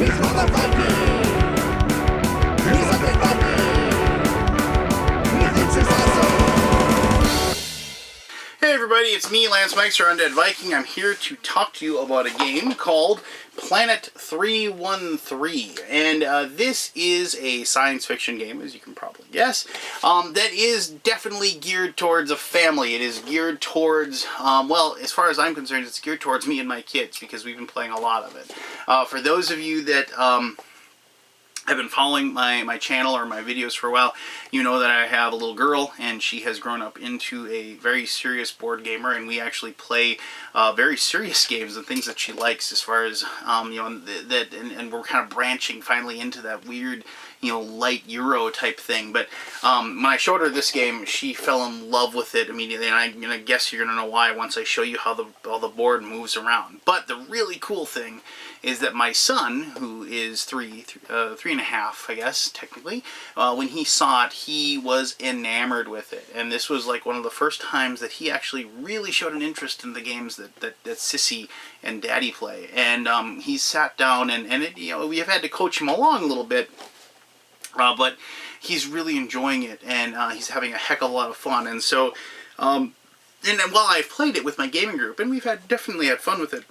Hey everybody, it's me, Lance Meixer, Undead Viking. I'm here to talk to you about a game called Planet 313. And this is a science fiction game, as you can probably guess, that is definitely geared towards a family. It is geared towards, well, as far as I'm concerned, it's geared towards me and my kids, because we've been playing a lot of it. For those of you that have been following my channel or my videos for a while, you know that I have a little girl, and she has grown up into a very serious board gamer, and we actually play very serious games and things that she likes, as far as you know, and we're kind of branching finally into that weird, you know, light Euro type thing. But when I showed her this game, she fell in love with it immediately, and I'm gonna guess you're gonna know why once I show you how the board moves around. But the really cool thing is that my son, who is three and a half, I guess technically, when he saw it, he was enamored with it, and this was like one of the first times that he actually really showed an interest in the games that Sissy and Daddy play. And he sat down, and it, you know, we have had to coach him along a little bit. But he's really enjoying it, and he's having a heck of a lot of fun. And so, and while I've played it with my gaming group, and we've definitely had fun with it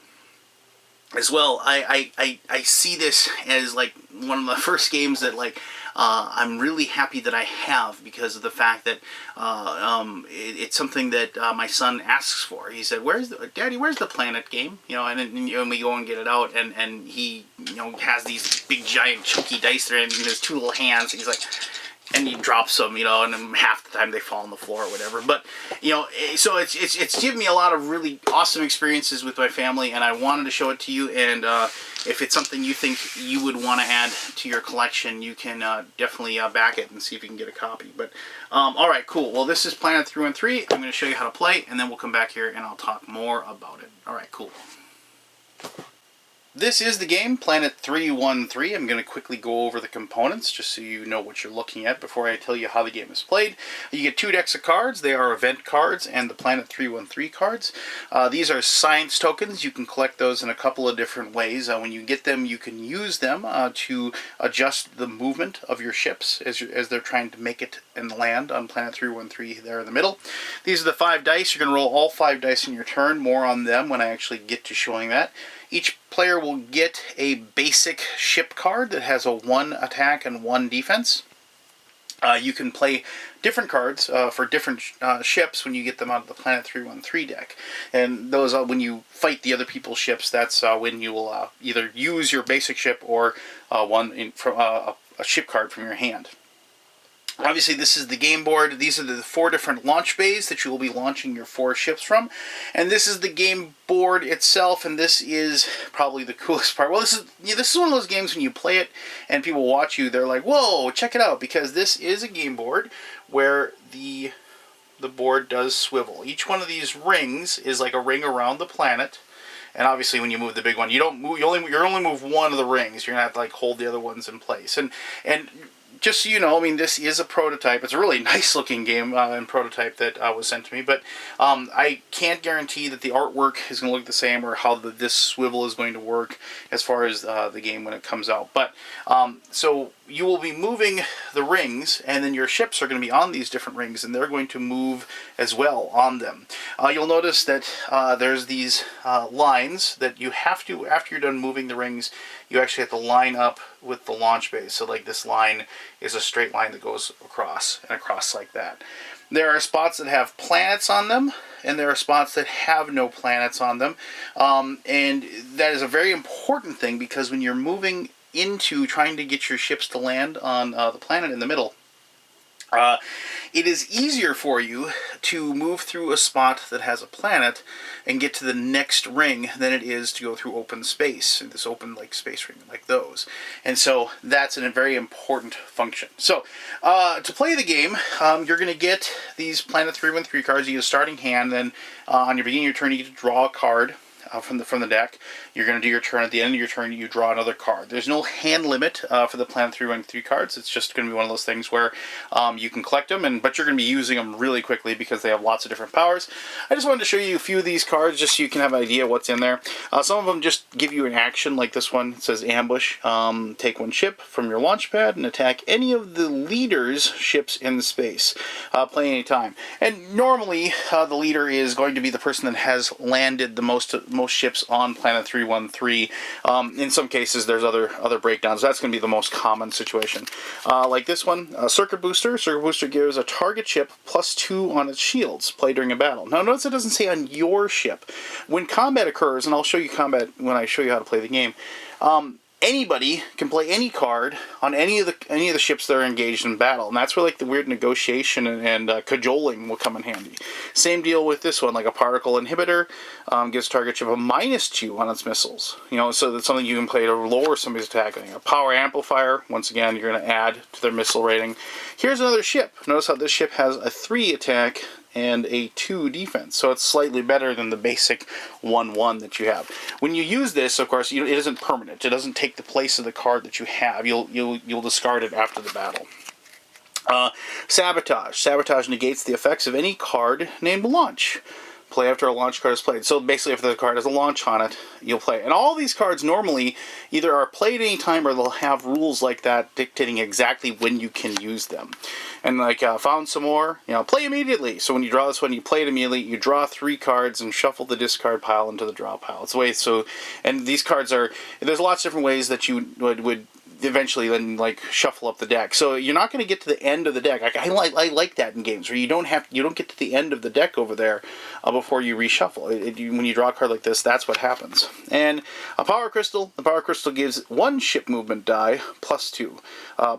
as well, I see this as like one of the first games that, like, I'm really happy that I have, because of the fact that it's something that my son asks for. He said, Daddy, where's the Planet game? You know, and we go and get it out, and he, you know, has these big giant chunky dice there in his two little hands, and he's like, and he drops them, you know, and then half the time they fall on the floor or whatever. But, you know, so it's given me a lot of really awesome experiences with my family, and I wanted to show it to you. And if it's something you think you would want to add to your collection, you can definitely back it and see if you can get a copy. But all right, cool. Well, this is Planet 313. I'm going to show you how to play, and then we'll come back here and I'll talk more about it. All right, cool. This is the game, Planet 313. I'm going to quickly go over the components just so you know what you're looking at before I tell you how the game is played. You get 2 decks of cards. They are event cards and the Planet 313 cards. These are science tokens. You can collect those in a couple of different ways. When you get them, you can use them to adjust the movement of your ships as they're trying to make it and land on Planet 313 there in the middle. These are the 5 dice. You're going to roll all 5 dice in your turn. More on them when I actually get to showing that. Each player will get a basic ship card that has a 1 attack and 1 defense. You can play different cards for different ships when you get them out of the Planet 313 deck. And those are when you fight the other people's ships. That's when you will either use your basic ship or from a ship card from your hand. Obviously, this is the game board. These are the 4 different launch bays that you will be launching your 4 ships from. And this is the game board itself, and this is probably the coolest part. Well, this is one of those games when you play it and people watch you, they're like, whoa, check it out, because this is a game board where the board does swivel. Each one of these rings is like a ring around the planet. And obviously, when you move the big one, you don't move. You only move one of the rings. You're gonna have to like hold the other ones in place. And just so you know, I mean, this is a prototype. It's a really nice looking game and prototype that was sent to me, but I can't guarantee that the artwork is going to look the same, or how this swivel is going to work as far as the game when it comes out. But so you will be moving the rings, and then your ships are going to be on these different rings, and they're going to move as well on them. You'll notice that there's these lines that you have to, after you're done moving the rings, you actually have to line up with the launch base. So like this line is a straight line that goes across and across like that. There are spots that have planets on them, and there are spots that have no planets on them. And that is a very important thing, because when you're moving into trying to get your ships to land on the planet in the middle, it is easier for you to move through a spot that has a planet and get to the next ring than it is to go through open space, this open like space ring like those. And so that's a very important function. So to play the game, you're going to get these Planet 313 cards. You get a starting hand, then on your beginning of your turn you get to draw a card. from the deck. You're going to do your turn. At the end of your turn, you draw another card. There's no hand limit for the Planet 313 cards. It's just going to be one of those things where you can collect them, but you're going to be using them really quickly because they have lots of different powers. I just wanted to show you a few of these cards just so you can have an idea what's in there. Some of them just give you an action, like this one. It says ambush. Take one ship from your launch pad and attack any of the leader's ships in the space. Play any time. And normally, the leader is going to be the person that has landed the most ships on Planet 313. In some cases, there's other breakdowns. That's going to be the most common situation. Like this one, Circuit Booster. Circuit Booster gives a target ship +2 on its shields. Play during a battle. Now, notice it doesn't say on your ship. When combat occurs, and I'll show you combat when I show you how to play the game, anybody can play any card on any of the ships that are engaged in battle, and that's where like the weird negotiation and cajoling will come in handy. Same deal with this one, like a particle inhibitor gives target ship a -2 on its missiles. So that's something you can play to lower somebody's attack rating. A power amplifier, once again, you're going to add to their missile rating. Here's another ship. Notice how this ship has a 3 attack and a 2 defense, so it's slightly better than the basic 1/1 that you have. When you use this, of course, it isn't permanent. It doesn't take the place of the card that you have. You'll discard it after the battle. Sabotage. Sabotage negates the effects of any card named Launch. Play after a launch card is played. So basically, if the card has a launch on it, you'll play. And all these cards normally either are played any time or they'll have rules like that dictating exactly when you can use them. And like found some more, play immediately. So when you draw this one, you play it immediately. You draw 3 cards and shuffle the discard pile into the draw pile. It's the way. So, and these cards are. There's lots of different ways that you would eventually then like shuffle up the deck. So you're not going to get to the end of the deck. I like that in games where you don't get to the end of the deck over there before you reshuffle. When you draw a card like this, that's what happens. And a power crystal. The power crystal gives 1 ship movement die +2.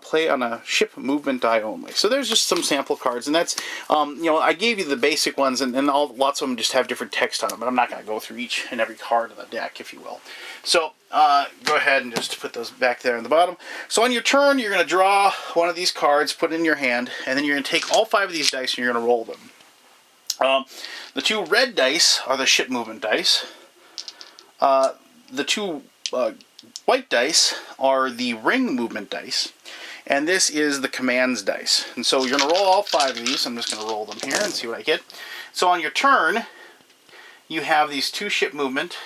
Play on a ship movement die only. So there's just some sample cards, and that's I gave you the basic ones, and lots of them just have different text on them. But I'm not going to go through each and every card in the deck, if you will. So go ahead and just put those back there in the bottom. So on your turn, you're going to draw one of these cards, put it in your hand, and then you're going to take all 5 of these dice and you're going to roll them. The 2 red dice are the ship movement dice. The 2 white dice are the ring movement dice. And this is the commands dice. And so you're going to roll all 5 of these. I'm just going to roll them here and see what I get. So on your turn, you have these 2 ship movement.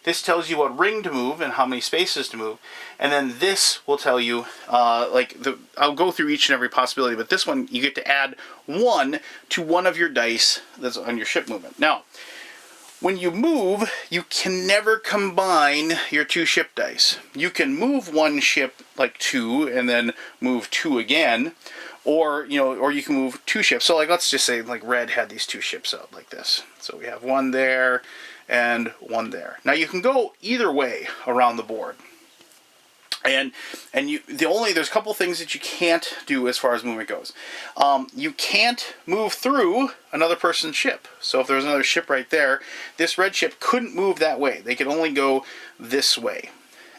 This tells you what ring to move and how many spaces to move, and then this will tell you, I'll go through each and every possibility, but this one, you get to add 1 to one of your dice that's on your ship movement. Now, when you move, you can never combine your 2 ship dice. You can move 1 ship, like 2, and then move 2 again, or you can move 2 ships. So, like, let's just say, like, red had these 2 ships out like this. So we have 1 there, and 1 there. Now you can go either way around the board, and there's a couple things that you can't do as far as movement goes. You can't move through another person's ship. So if there's another ship right there, this red ship couldn't move that way. They could only go this way.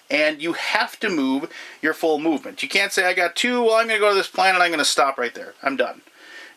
And you have to move your full movement. You can't say, I got 2, well, I'm going to go to this planet, I'm going to stop right there. I'm done.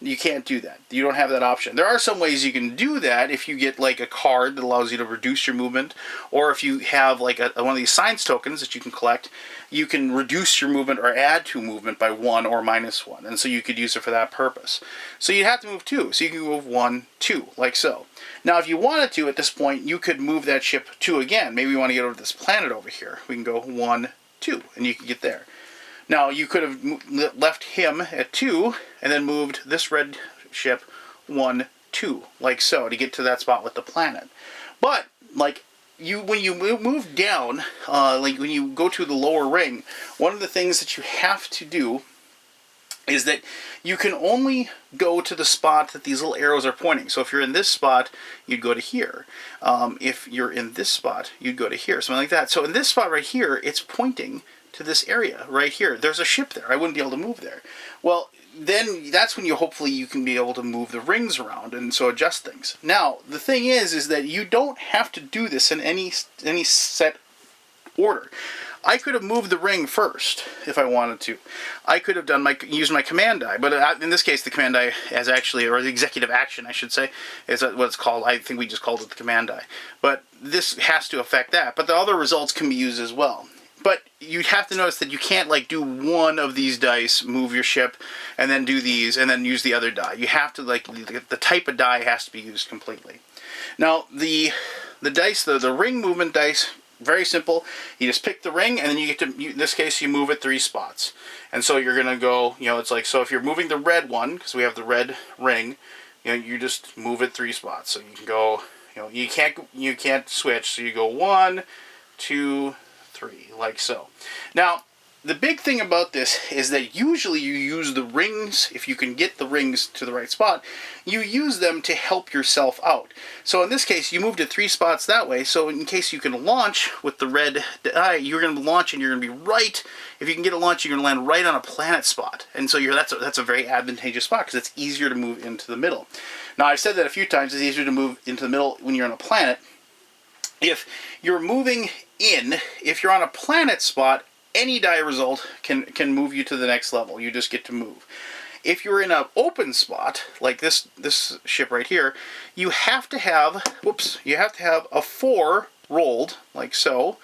You can't do that. You don't have that option. There are some ways you can do that if you get like a card that allows you to reduce your movement, or if you have like one of these science tokens that you can collect, you can reduce your movement or add to movement by 1 or -1, and so you could use it for that purpose. So you'd have to move 2, so you can move 1, 2, like so. Now if you wanted to at this point, you could move that ship 2 again. Maybe you want to get over to this planet over here. We can go 1, 2, and you can get there. Now, you could have left him at 2 and then moved this red ship 1, 2, like so, to get to that spot with the planet. But, like, when you move down, like when you go to the lower ring, one of the things that you have to do is that you can only go to the spot that these little arrows are pointing. So if you're in this spot, you'd go to here. If you're in this spot, you'd go to here, something like that. So in this spot right here, it's pointing to this area right here. There's a ship there. I wouldn't be able to move there. Well, then that's when hopefully you can be able to move the rings around and so adjust things. Now, the thing is that you don't have to do this in any set order. I could have moved the ring first if I wanted to. I could have used my command die, but in this case, the command die has actually, or the executive action, I should say, is what it's called. I think we just called it the command die. But this has to affect that. But the other results can be used as well. But you have to notice that you can't like do one of these dice, move your ship, and then do these, and then use the other die. You have to like the type of die has to be used completely. Now the dice, the ring movement dice, very simple. You just pick the ring, and then you get to, in this case, you move it 3 spots. And so you're gonna go, you know, it's like, so if you're moving the red one, because we have the red ring, you know, you just move it 3 spots. So you can go, you know, you can't switch. So you go 1, 2, 3, like so. Now, the big thing about this is that usually you use the rings, if you can get the rings to the right spot, you use them to help yourself out. So in this case, you moved it 3 spots that way, so in case you can launch with the red die, you're going to launch and you're going to be right, if you can get a launch, you're going to land right on a planet spot. And so that's a very advantageous spot, because it's easier to move into the middle. Now, I've said that a few times, it's easier to move into the middle when you're on a planet. If you're moving in, if you're on a planet spot, any die result can move you to the next level. You just get to move. If you're in an open spot, like this ship right here, you have to have, a 4 rolled, like so,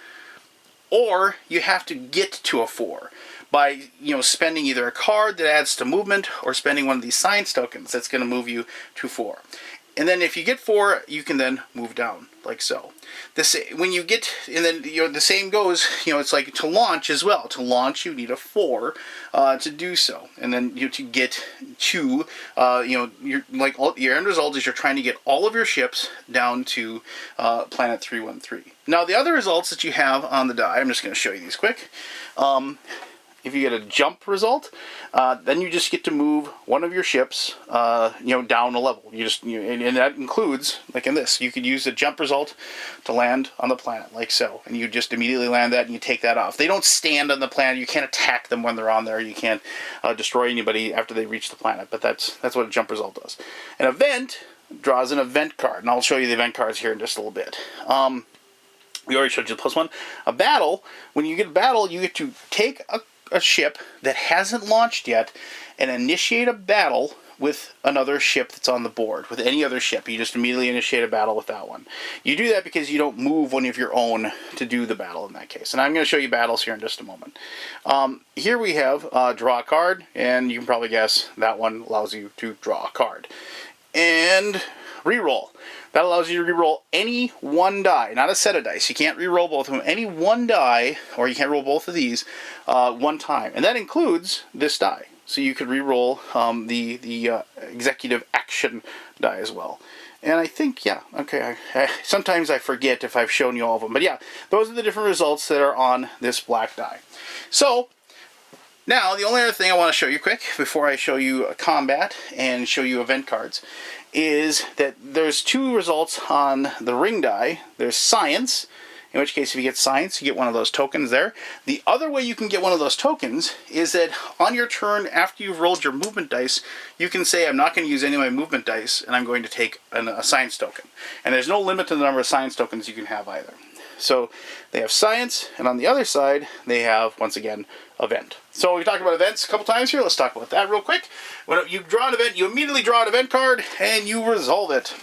or you have to get to a 4 by, you know, spending either a card that adds to movement or spending one of these science tokens that's going to move you to 4. And then if you get 4, you can then move down, like so. When you get, and then, you know, the same goes, you know, it's like to launch as well. To launch, you need a 4 to do so. And then to get to, you know, your end result is you're trying to get all of your ships down to planet 313. Now, the other results that you have on the die, I'm just going to show you these quick. If you get a jump result, then you just get to move one of your ships, you know, down a level. And that includes, like in this, you could use the jump result to land on the planet, like so. And you just immediately land that and you take that off. They don't stand on the planet. You can't attack them when they're on there. You can't destroy anybody after they reach the planet. But that's what a jump result does. An event draws an event card, and I'll show you the event cards here in just a little bit. We already showed you the +1. A battle, when you get a battle, you get to take a ship that hasn't launched yet and initiate a battle with another ship that's on the board, with any other ship. You just immediately initiate a battle with that one. You do that because you don't move one of your own to do the battle in that case. And I'm going to show you battles here in just a moment. Here we have draw a card, and you can probably guess that one allows you to draw a card. And reroll. That allows you to reroll any one die, not a set of dice. You can't reroll both of them. Any one die, or you can't roll both of these one time. And that includes this die. So you could reroll the executive action die as well. And I think, yeah, okay, sometimes I forget if I've shown you all of them. But yeah, those are the different results that are on this black die. So, now, the only other thing I want to show you quick, before I show you combat and show you event cards, is that there's 2 results on the ring die. There's science, in which case if you get science, you get one of those tokens there. The other way you can get one of those tokens is that on your turn, after you've rolled your movement dice, you can say, I'm not going to use any of my movement dice, and I'm going to take a science token. And there's no limit to the number of science tokens you can have either. So they have science, and on the other side, they have, once again, event. So we talked about events a couple times here. Let's talk about that real quick. When you draw an event, you immediately draw an event card, and you resolve it.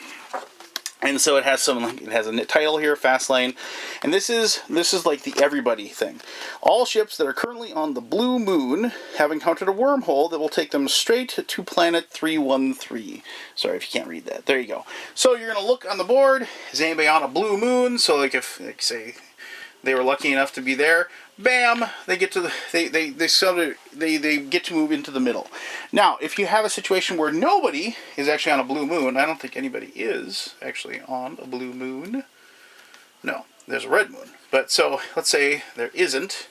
And so it has a title here, Fast Lane, and this is like the everybody thing. All ships that are currently on the blue moon have encountered a wormhole that will take them straight to planet 313. Sorry if you can't read that. There you go. So you're going to look on the board. Is anybody on a blue moon? So like if, like say, they were lucky enough to be there, bam, they get to the, they get to move into the middle. Now, if you have a situation where nobody is actually on a blue moon, I don't think anybody is actually on a blue moon. No, there's a red moon. But so let's say there isn't,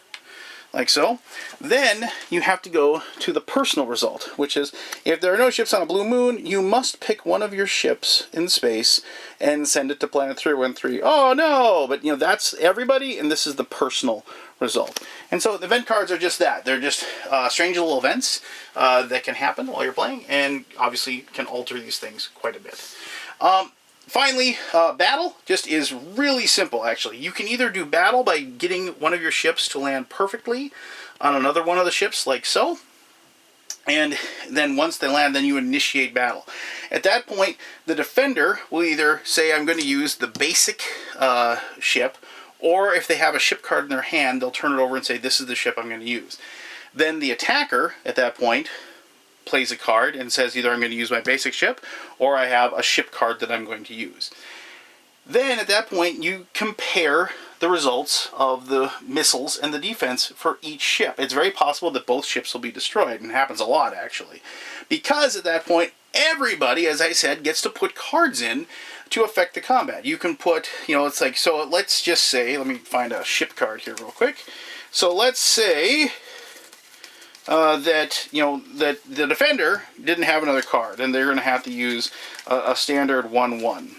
like so. Then you have to go to the personal result, which is if there are no ships on a blue moon, you must pick one of your ships in space and send it to planet 313. Oh no! But you know, that's everybody, and this is the personal result. And so the event cards are just that. They're just strange little events that can happen while you're playing, and obviously can alter these things quite a bit. Finally, battle just is really simple, actually. You can either do battle by getting one of your ships to land perfectly on another one of the ships, like so. And then once they land, then you initiate battle. At that point, the defender will either say, I'm going to use the basic ship, or if they have a ship card in their hand, they'll turn it over and say, this is the ship I'm going to use. Then the attacker, at that point, plays a card and says either I'm going to use my basic ship, or I have a ship card that I'm going to use. Then at that point, you compare the results of the missiles and the defense for each ship. It's very possible that both ships will be destroyed, and it happens a lot, actually. Because at that point, everybody, as I said, gets to put cards in to affect the combat. You can put, it's like, so let's just say, let me find a ship card here real quick. So let's say that the defender didn't have another card, and they're going to have to use a standard 1/1.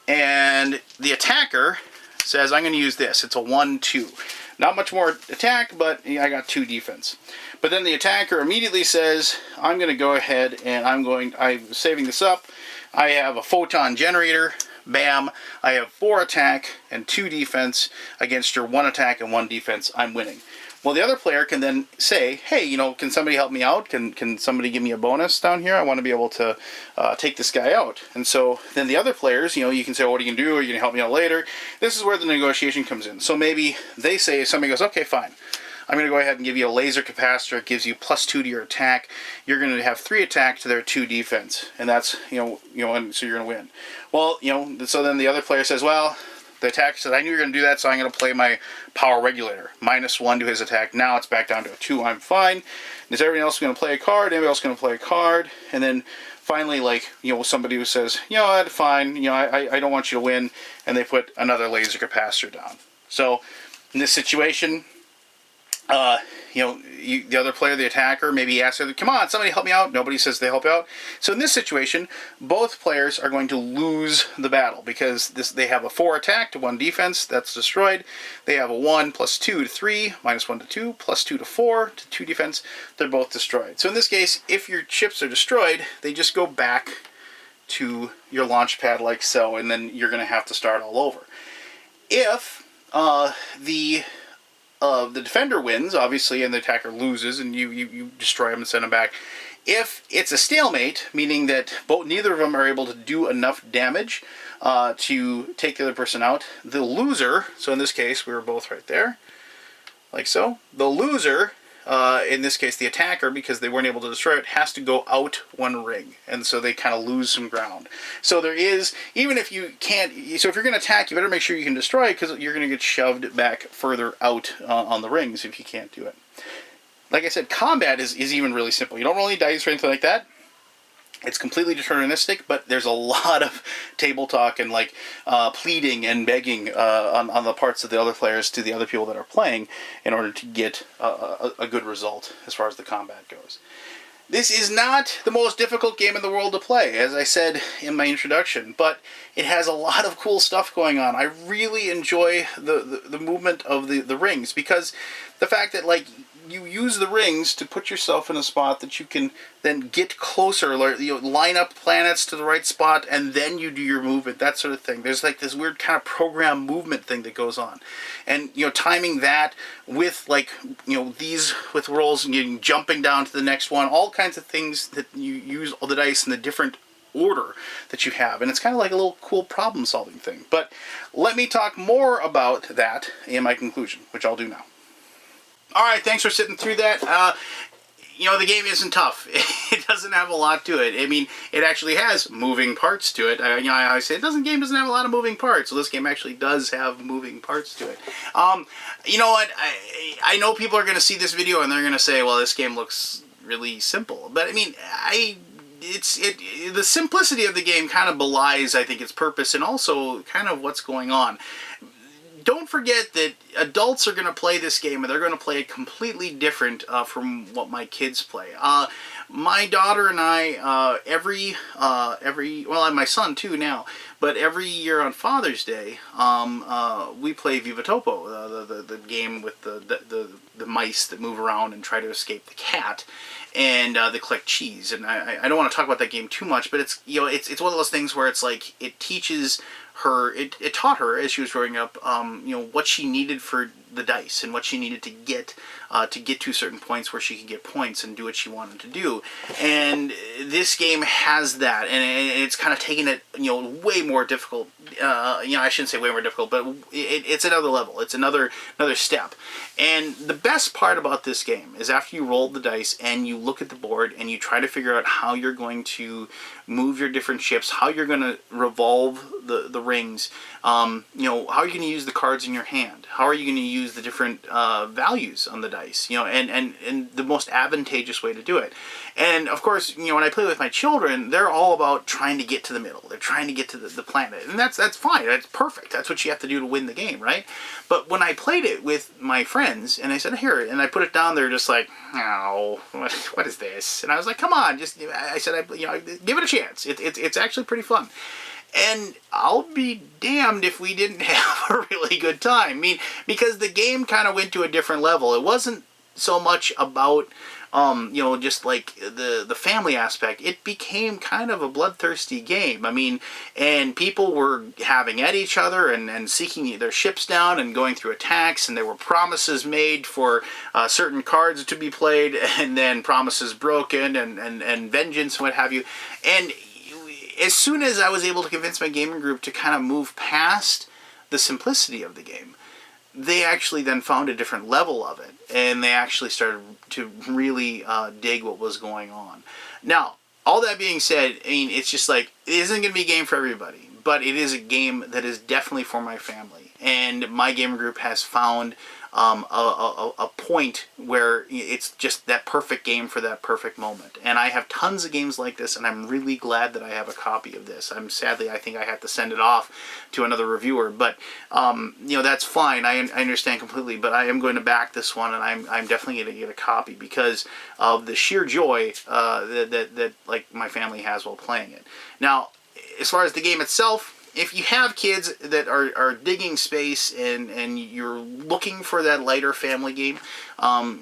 And the attacker says, I'm going to use this. It's a 1/2. Not much more attack, but I got 2 defense. But then the attacker immediately says, I'm going to go ahead and I'm saving this up. I have a photon generator. Bam. I have 4 attack and 2 defense against your 1 attack and 1 defense. I'm winning. Well, the other player can then say, hey, can somebody help me out? Can somebody give me a bonus down here? I want to be able to take this guy out. And so then the other players, you can say, what are you going to do? Are you going to help me out later? This is where the negotiation comes in. So maybe they say, somebody goes, okay, fine. I'm going to go ahead and give you a laser capacitor. It gives you +2 to your attack. You're going to have 3 attack to their 2 defense. And that's, and so you're going to win. Well, so then the other player says, well, the attacker said, I knew you were going to do that, so I'm going to play my power regulator. -1 to his attack. Now it's back down to a 2. I'm fine. Is everybody else going to play a card? Anybody else going to play a card? And then finally, somebody who says, fine, I don't want you to win. And they put another laser capacitor down. So in this situation, the other player, the attacker, maybe asks, come on, somebody help me out. Nobody says they help out. So in this situation, both players are going to lose the battle because they have a 4 attack to 1 defense. That's destroyed. They have a 1 +2 to 3, -1 to 2, +2 to 4 to 2 defense. They're both destroyed. So in this case, if your ships are destroyed, they just go back to your launch pad like so, and then you're going to have to start all over. If the defender wins, obviously, and the attacker loses, and you destroy him and send him back. If it's a stalemate, meaning that neither of them are able to do enough damage to take the other person out, the loser, so in this case, we were both right there, like so, the loser, in this case the attacker, because they weren't able to destroy it, has to go out 1 ring, and so they kind of lose some ground. So there is, even if you can't, so if you're going to attack, you better make sure you can destroy it, because you're going to get shoved back further out on the rings if you can't do it. Like I said, combat is even really simple. You don't roll any dice or anything like that. It's completely deterministic, but there's a lot of table talk and pleading and begging on the parts of the other players to the other people that are playing in order to get a good result as far as the combat goes. This is not the most difficult game in the world to play, as I said in my introduction, but it has a lot of cool stuff going on. I really enjoy the movement of the rings, because the fact that you use the rings to put yourself in a spot that you can then get closer, line up planets to the right spot, and then you do your movement, that sort of thing. There's this weird kind of program movement thing that goes on. And, timing that with, these with rolls and jumping down to the next one, all kinds of things that you use all the dice in the different order that you have. And it's kind of like a little cool problem-solving thing. But let me talk more about that in my conclusion, which I'll do now. Alright, thanks for sitting through that. The game isn't tough. It doesn't have a lot to it. I mean, it actually has moving parts to it. I say game doesn't have a lot of moving parts. So this game actually does have moving parts to it. You know what? I know people are going to see this video and they're going to say, well, this game looks really simple. But I mean, the simplicity of the game kind of belies, I think, its purpose and also kind of what's going on. Don't forget that adults are going to play this game, and they're going to play it completely different from what my kids play. My daughter and I, well, my son too now, but every year on Father's Day, we play Viva Topo, the game with the mice that move around and try to escape the cat. and they collect cheese. And I don't want to talk about that game too much, but it's, you know, it's one of those things where it's like it teaches her, it taught her as she was growing up, you know, what she needed for the dice and what she needed to get to certain points where she could get points and do what she wanted to do. And this game has that, and it's kind of taking it, you know, way more difficult. You know, I shouldn't say way more difficult, but it's another level. It's another step. And the best part about this game is after you roll the dice and you look at the board and you try to figure out how you're going to move your different ships, how you're going to revolve the rings, you know, how are you going to use the cards in your hand, how are you going to use the different values on the dice, you know, and the most advantageous way to do it. And of course, you know, when I play with my children, they're all about trying to get to the middle. They're trying to get to the planet, and that's fine. That's perfect. That's what you have to do to win the game, right? But when I played it with my friends, and I said, here, and I put it down there, just like, oh, what is this? And I was like, come on, just, I said, you know, give it a chance. It's actually pretty fun. And I'll be damned if we didn't have a really good time. I mean, because the game kind of went to a different level. It wasn't so much about, you know, just like the family aspect. It became kind of a bloodthirsty game. I mean, and people were having at each other and seeking their ships down and going through attacks, and there were promises made for certain cards to be played, and then promises broken, and vengeance and what have you. And as soon as I was able to convince my gaming group to kind of move past the simplicity of the game, they actually then found a different level of it, and they actually started to really dig what was going on. Now, all that being said, I mean, it's just like, it isn't going to be a game for everybody, but it is a game that is definitely for my family. And my gaming group has found a point where it's just that perfect game for that perfect moment. And I have tons of games like this, and I'm really glad that I have a copy of this. Sadly, I think I have to send it off to another reviewer, but you know, that's fine. I understand completely, but I am going to back this one, and I'm definitely going to get a copy because of the sheer joy that like my family has while playing it. Now, as far as the game itself, if you have kids that are digging space and you're looking for that lighter family game,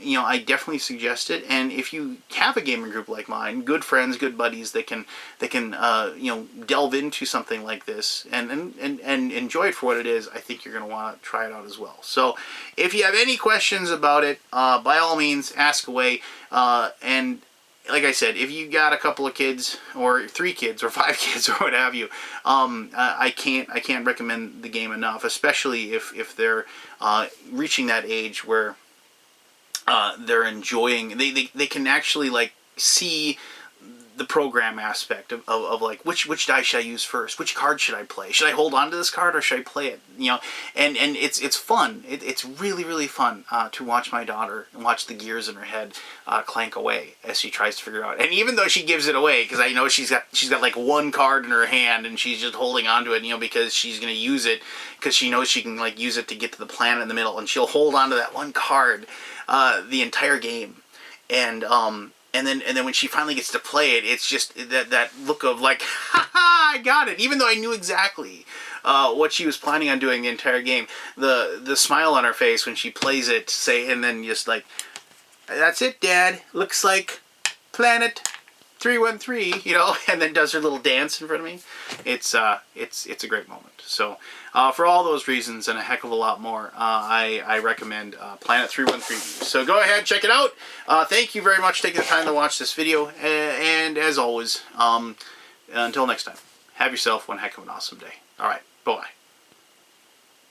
you know, I definitely suggest it. And if you have a gaming group like mine, good friends, good buddies that can you know, delve into something like this and enjoy it for what it is, I think you're going to want to try it out as well. So if you have any questions about it, by all means, ask away. And like I said, if you got a couple of kids, or 3 kids, or 5 kids, or what have you, I can't recommend the game enough, especially if they're reaching that age where they're enjoying. They can actually like see the program aspect of like which die should I use first, which card should I play, should I hold on to this card or should I play it, you know, and it's fun. It's really fun to watch my daughter and watch the gears in her head clank away as she tries to figure out. And even though she gives it away, because I know she's got like one card in her hand and she's just holding on to it, you know, because she's gonna use it because she knows she can like use it to get to the planet in the middle, and she'll hold on to that one card the entire game. And then when she finally gets to play it, it's just that look of like, ha ha, I got it. Even though I knew exactly what she was planning on doing the entire game, the smile on her face when she plays it, and then just like, that's it, Dad. Looks like Planet 313, you know, and then does her little dance in front of me. It's a great moment. So for all those reasons and a heck of a lot more, I recommend Planet 313. So go ahead, check it out. Thank you very much for taking the time to watch this video. And as always, until next time, have yourself one heck of an awesome day. All right, bye-bye.